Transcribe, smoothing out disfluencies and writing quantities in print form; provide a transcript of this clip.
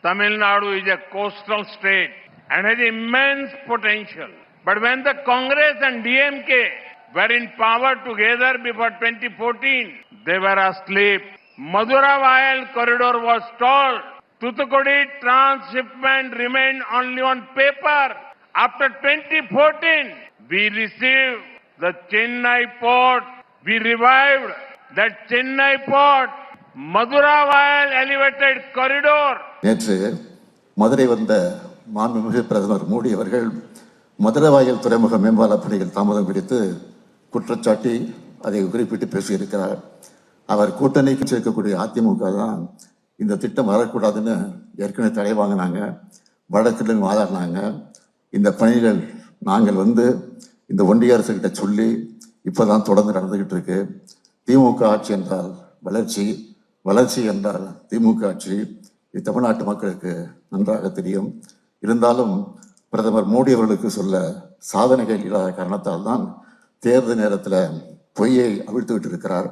Tamil Nadu is a coastal state and has immense potential. But when the Congress and DMK were in power together before 2014, they were asleep. Madura-Vayal corridor was stalled. Thoothukudi transshipment remained only on paper. After 2014, we received the Chennai port. We revived that Chennai port, Madura-Vayal elevated corridor. நேற்று மதுரை வந்த மாண்புமிகு பிரதமர் மோடி அவர்கள் மதுரவாயல் துறைமுக மேம்பால பணிகள் தாமதம் குறித்து குற்றச்சாட்டி அதை குறிப்பிட்டு பேசியிருக்கிறார். அவர் கூட்டணிக்கு சேர்க்கக்கூடிய அதிமுக தான் இந்த திட்டம் வரக்கூடாதுன்னு ஏற்கனவே தடை வாங்கினாங்க, வழக்கில் வாதாடினாங்க. இந்த பணிகள் நாங்கள் இந்த ஒன்றிய அரசு கிட்ட சொல்லி இப்போதான் தொடர்ந்து நடந்துகிட்டு இருக்கு. திமுக ஆட்சி என்றால் வளர்ச்சி, வளர்ச்சி என்றால் திமுக ஆட்சி. இது தமிழ்நாட்டு மக்களுக்கு நன்றாக தெரியும். இருந்தாலும் பிரதமர் மோடி அவர்களுக்கு சொல்ல சாதனைகள் இல்லாத காரணத்தால் தான் தேர்தல் நேரத்தில் பொய்யை அவிழ்த்து விட்டு இருக்கிறார்.